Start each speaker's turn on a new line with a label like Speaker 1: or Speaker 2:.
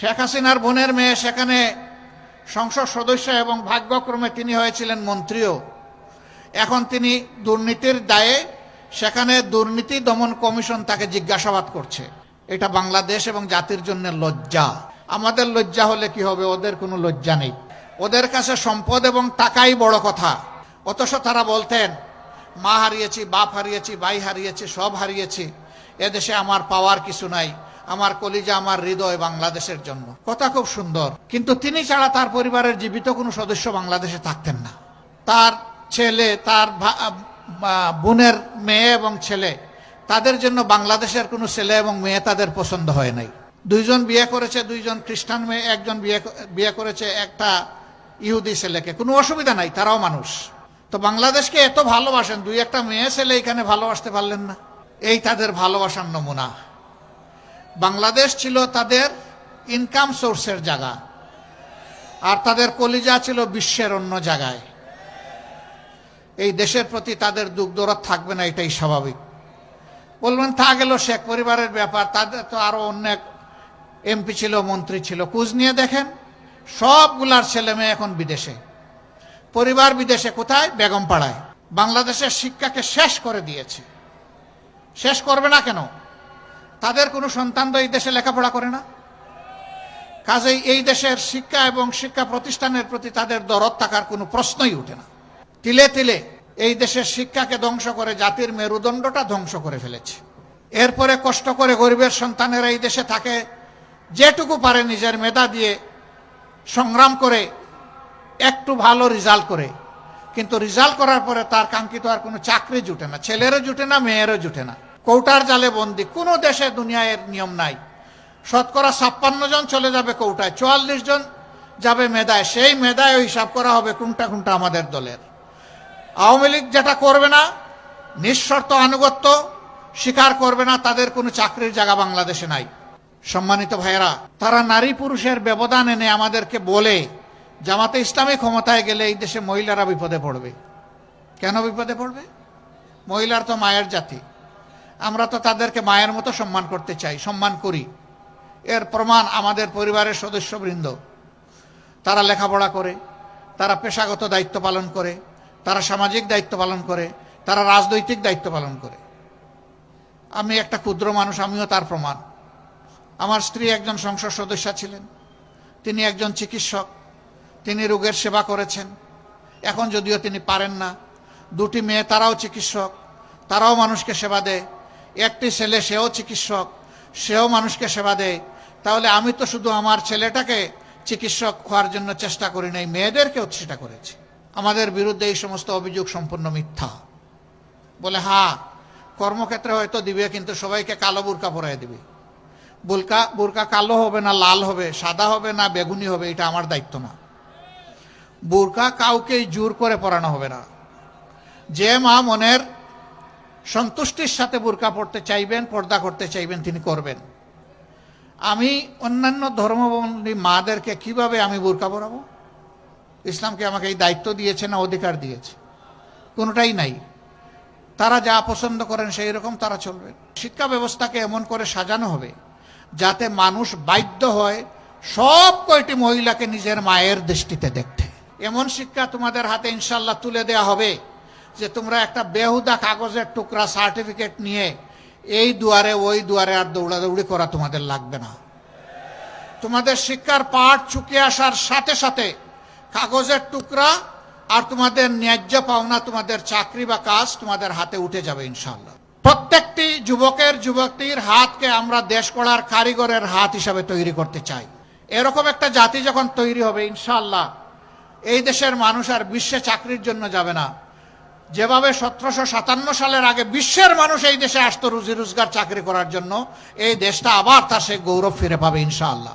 Speaker 1: শেখ হাসিনার বোনের মেয়ে সেখানে সংসদ সদস্য এবং ভাগ্যক্রমে তিনি হয়েছিলেন মন্ত্রীও। এখন তিনি দুর্নীতির দায়ে সেখানে দুর্নীতি দমন কমিশন তাকে জিজ্ঞাসাবাদ করছে। এটা বাংলাদেশ এবং জাতির জন্য লজ্জা। আমাদের লজ্জা হলে কি হবে? ওদের কোনো লজ্জা নেই। ওদের কাছে সম্পদ এবং টাকাই বড় কথা। অথচ তারা বলতেন মা হারিয়েছি, বাপ হারিয়েছি, ভাই হারিয়েছি, সব হারিয়েছি, এদেশে আমার পাওয়ার কিছু নাই, আমার কলিজা, আমার হৃদয় বাংলাদেশের জন্য। কথা খুব সুন্দর, কিন্তু তিনি ছাড়া তার পরিবারের জীবিত কোনো সদস্য বাংলাদেশে থাকতেন না। তার ছেলে, তার বোনের মেয়ে এবং ছেলে, তাদের জন্য বাংলাদেশের কোনো ছেলে এবং মেয়ে তাদের পছন্দ হয় নাই। দুইজন বিয়ে করেছে, দুইজন খ্রিস্টান মেয়ে, একজন বিয়ে করেছে একটা ইহুদি ছেলেকে। কোনো অসুবিধা নাই, তারাও মানুষ। তো বাংলাদেশকে এত ভালোবাসেন, দুই একটা মেয়ে ছেলে এখানে ভালোবাসতে পারলেন না। এই তাদের ভালোবাসার নমুনা। বাংলাদেশ ছিল তাদের ইনকাম সোর্সের জায়গা, আর তাদের কলিজা ছিল বিশ্বের অন্য জায়গায়। এই দেশের প্রতি তাদের দুঃখ দরদ থাকবে না, এটাই স্বাভাবিক। বলবেন তা গেল শেখ পরিবারের ব্যাপার, তাদের তো আরো অনেক এমপি ছিল, মন্ত্রী ছিল। খোঁজ নিয়ে দেখেন, সবগুলার ছেলে মেয়ে এখন বিদেশে। পরিবার বিদেশে। কোথায়? বেগমপাড়ায়। বাংলাদেশের শিক্ষাকে শেষ করে দিয়েছে। শেষ করবে না কেন? তাদের কোনো সন্তান তো এই দেশে লেখাপড়া করে না। কাজেই এই দেশের শিক্ষা এবং শিক্ষা প্রতিষ্ঠানের প্রতি তাদের দরদ থাকার কোনো প্রশ্নই উঠে না। তিলে তিলে এই দেশের শিক্ষাকে ধ্বংস করে জাতির মেরুদণ্ডটা ধ্বংস করে ফেলেছে। এরপরে কষ্ট করে গরিবের সন্তানেরা এই দেশে থাকে, যেটুকু পারে নিজের মেধা দিয়ে সংগ্রাম করে একটু ভালো রেজাল্ট করে, কিন্তু রেজাল্ট করার পরে তার কাঙ্ক্ষিত আর কোনো চাকরি জুটে না, ছেলেরও জুটে না, মেয়েরও জুটে না। কৌটার জালে বন্দি। কোনো দেশে দুনিয়ায় এর নিয়ম নাই। শতকরা 56 জন চলে যাবে কৌটায়, 44 জন যাবে মেধায়। সেই মেধায় হিসাব করা হবে কোনটা কোনটা আমাদের দলের। আওয়ামী লীগ যেটা করবে না, নিঃশর্ত আনুগত্য স্বীকার করবে না, তাদের কোনো চাকরির জায়গা বাংলাদেশে নাই। সম্মানিত ভাইয়েরা, তারা নারী পুরুষের ব্যবধান এনে আমাদেরকে বলে জামাতে ইসলামী ক্ষমতায় গেলে এই দেশে মহিলারা বিপদে পড়বে। কেন বিপদে পড়বে? মহিলার তো মায়ের জাতি। আমরা তো তাদেরকে মায়ের মতো সম্মান করতে চাই, সম্মান করি। এর প্রমাণ আমাদের পরিবারের সদস্যবৃন্দ। তারা লেখাপড়া করে, তারা পেশাগত দায়িত্ব পালন করে, তারা সামাজিক দায়িত্ব পালন করে, তারা রাজনৈতিক দায়িত্ব পালন করে। আমি একটা ক্ষুদ্র মানুষ, আমিও তার প্রমাণ। আমার স্ত্রী একজন সংসদ সদস্য ছিলেন, তিনি একজন চিকিৎসক, তিনি রোগের সেবা করেছেন। এখন যদিও তিনি পারেন না। দুটি মেয়ে, তারাও চিকিৎসক, তারাও মানুষকে সেবা দেয়। একটি ছেলে, সেও চিকিৎসক, সেও মানুষকে সেবা দেয়। তাহলে আমি তো শুধু আমার ছেলেটাকে চিকিৎসক হওয়ার জন্য চেষ্টা করি নাই, মেয়েদেরকেও সেটা করেছি। আমাদের বিরুদ্ধে এই সমস্ত অভিযোগ সম্পূর্ণ মিথ্যা। বলে হ্যাঁ, কর্মক্ষেত্রে হয়তো দিবে, কিন্তু সবাইকে কালো বোরকা পরাই দিবে। বোরকা কালো হবে না লাল হবে, সাদা হবে না বেগুনি হবে, এটা আমার দায়িত্ব না। বোরকা কাউকেই জোর করে পরানো হবে না। যে মা মনের সন্তুষ্টির সাথে বোরকা পড়তে চাইবেন, পর্দা করতে চাইবেন, তিনি করবেন। আমি অন্যান্য ধর্মাবলম্বী মাদেরকে কিভাবে আমি বোরকা পরাবো? ইসলামকে আমাকে এই দায়িত্ব দিয়েছে না অধিকার দিয়েছে? কোনোটাই নাই। তারা যা পছন্দ করেন সেই রকম তারা চলবেন। শিক্ষা ব্যবস্থাকে এমন করে সাজানো হবে যাতে মানুষ বাধ্য হয় সব কয়টি মহিলাকে নিজের মায়ের দৃষ্টিতে দেখতে। এমন শিক্ষা তোমাদের হাতে ইনশাল্লাহ তুলে দেওয়া হবে যে তোমরা একটা বেহুদা কাগজের টুকরা সার্টিফিকেট নিয়ে এই দুয়ারে ওই দুয়ারে আর দৌড়াদৌড়ি করা তোমাদের লাগবে না। তোমাদের শিক্ষার পাঠ চুকিয়ে আসার সাথে সাথে কাগজের টুকরা আর তোমাদের ন্যায্য পাওনা, তোমাদের চাকরি বা কাজ তোমাদের হাতে উঠে যাবে ইনশাআল্লাহ। প্রত্যেকটি যুবকের, যুবতীর হাতকে আমরা দেশ গড়ার কারিগরের হাত হিসাবে তৈরি করতে চাই। এরকম একটা জাতি যখন তৈরি হবে ইনশাআল্লাহ, এই দেশের মানুষ আর বিশ্বে চাকরির জন্য যাবে না। যেভাবে 1757 সালের আগে বিশ্বের মানুষ এই দেশে আসতো রুজি রোজগার চাকরি করার জন্য, এই দেশটা আবার তার সেই গৌরব ফিরে পাবে ইনশাআল্লাহ।